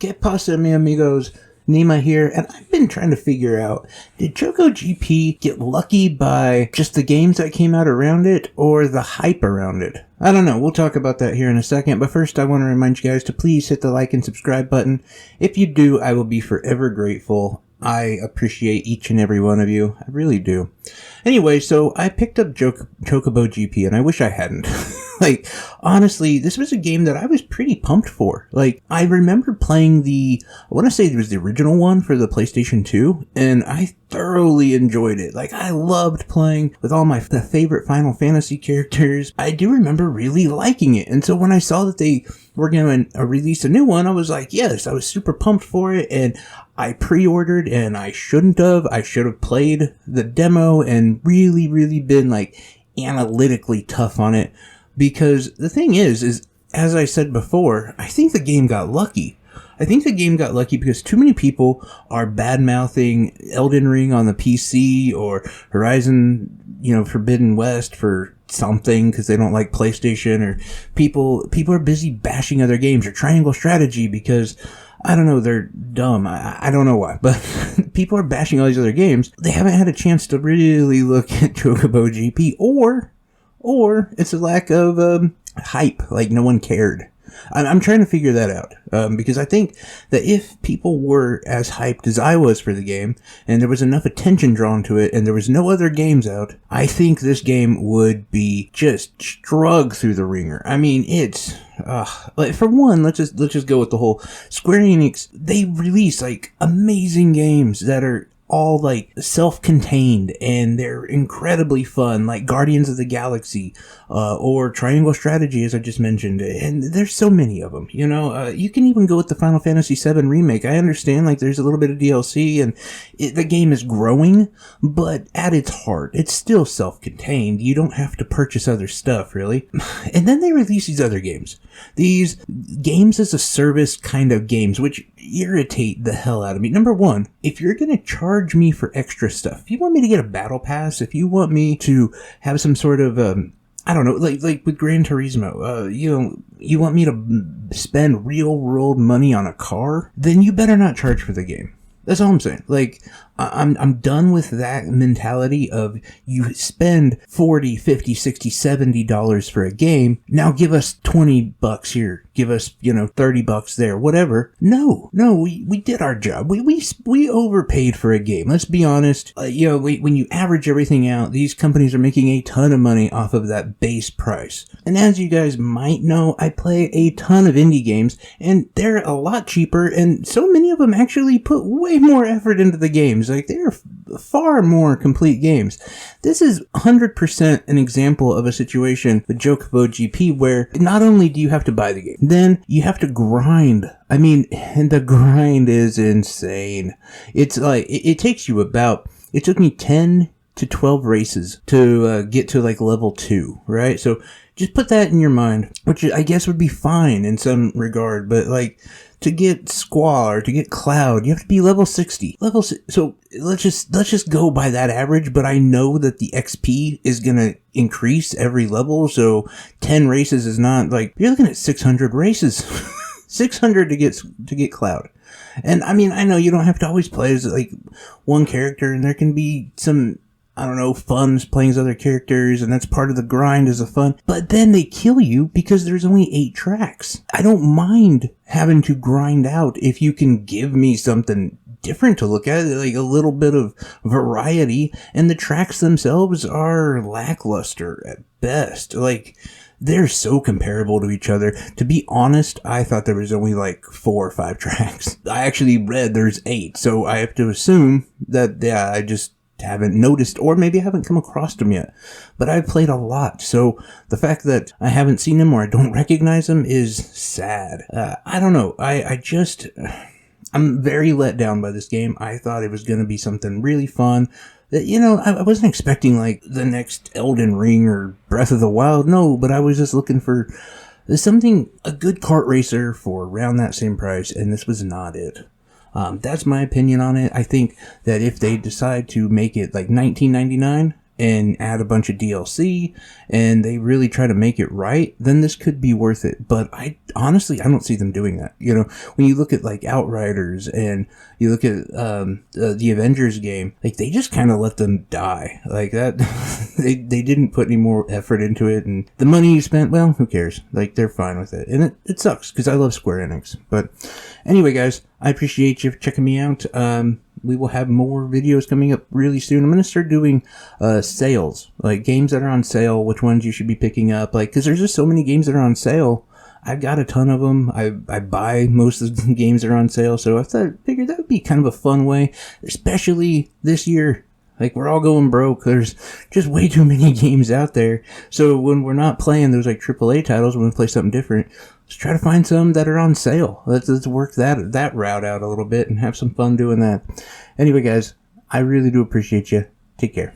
Que pasa, mi amigos? Nima here, and I've been trying to figure out, did Choco GP get lucky by just the games that came out around it, or the hype around it? I don't know, we'll talk about that here in a second, but first I want to remind you guys to please hit the like and subscribe button. If you do, I will be forever grateful. I appreciate each and every one of you. I really do. Anyway, so I picked up Chocobo GP, and I wish I hadn't. Like, honestly, this was a game that I was pretty pumped for. Like, I remember playing I want to say it was the original one for the PlayStation 2, and I thoroughly enjoyed it. Like, I loved playing with all the favorite Final Fantasy characters. I do remember really liking it, and so when I saw that they were going to release a new one, I was like, yes, I was super pumped for it, and I pre-ordered, and I shouldn't have. I should have played the demo and really, really been, like, analytically tough on it. Because the thing is, as I said before, I think the game got lucky. I think the game got lucky because too many people are bad-mouthing Elden Ring on the PC or Horizon, Forbidden West for something because they don't like PlayStation, or people are busy bashing other games or Triangle Strategy because, I don't know, they're dumb. I don't know why, but people are bashing all these other games. They haven't had a chance to really look at Chocobo GP, or it's a lack of hype, like no one cared. I'm trying to figure that out, because I think that if people were as hyped as I was for the game, and there was enough attention drawn to it, and there was no other games out, I think this game would be just drug through the ringer. I mean, it's like, for one, let's just go with the whole Square Enix. They release like amazing games that are all like self-contained and they're incredibly fun, like Guardians of the Galaxy, or Triangle Strategy, as I just mentioned, and there's so many of them. You can even go with the Final Fantasy VII remake. I understand, like, there's a little bit of DLC and the game is growing, but at its heart, it's still self-contained. You don't have to purchase other stuff, really. And then they release these other games, these games as a service kind of games, which irritate the hell out of me. Number one, if you're gonna charge me for extra stuff, if you want me to get a battle pass, if you want me to have some sort of I don't know, like with Gran Turismo, you want me to spend real world money on a car, then you better not charge for the game. That's all I'm saying. Like, I'm done with that mentality of you spend $40, $50, $60, $70 for a game. Now give us $20 here. Give us, $30 there, whatever. No, we did our job. We overpaid for a game. Let's be honest. When you average everything out, these companies are making a ton of money off of that base price. And as you guys might know, I play a ton of indie games, and they're a lot cheaper, and so many of them actually put way more effort into the games. Like, they're far more complete games. This is 100% an example of a situation with Chocobo GP where not only do you have to buy the game, then you have to grind. I mean, and the grind is insane. It's like, it takes you it took me 10 to 12 races to get to like level 2, right? So just put that in your mind, which I guess would be fine in some regard, but like, to get Squall or to get Cloud, you have to be level 60. So let's just go by that average, but I know that the XP is gonna increase every level, so 10 races is not like, you're looking at 600 races. 600 to get Cloud. And I mean, I know you don't have to always play as like one character, and there can be some, I don't know, fun playing as other characters, and that's part of the grind as a fun. But then they kill you because there's only 8 tracks. I don't mind having to grind out if you can give me something different to look at, like a little bit of variety, and the tracks themselves are lackluster at best. Like, they're so comparable to each other. To be honest, I thought there was only like 4 or 5 tracks. I actually read there's 8, so I have to assume that, yeah, I just haven't noticed, or maybe I haven't come across them yet. But I've played a lot, so the fact that I haven't seen them or I don't recognize them is sad. I don't know. I'm very let down by this game. I thought it was going to be something really fun. I wasn't expecting like the next Elden Ring or Breath of the Wild. No, but I was just looking for something, a good kart racer for around that same price, and this was not it. That's my opinion on it. I think that if they decide to make it like $19.99, and add a bunch of DLC and they really try to make it right, then this could be worth it. But I don't see them doing that. You know, when you look at like Outriders and you look at the Avengers game, like they just kind of let them die like that. they didn't put any more effort into it, and the money you spent, well, who cares? Like they're fine with it, and it sucks because I love Square Enix. But anyway, guys, I appreciate you checking me out. We will have more videos coming up really soon. I'm going to start doing sales, like games that are on sale, which ones you should be picking up. Like, because there's just so many games that are on sale. I've got a ton of them. I buy most of the games that are on sale. So I figured that would be kind of a fun way, especially this year. Like, we're all going broke. There's just way too many games out there. So when we're not playing those like AAA titles, when we play something different, let's try to find some that are on sale. Let's work that route out a little bit and have some fun doing that. Anyway, guys, I really do appreciate you. Take care.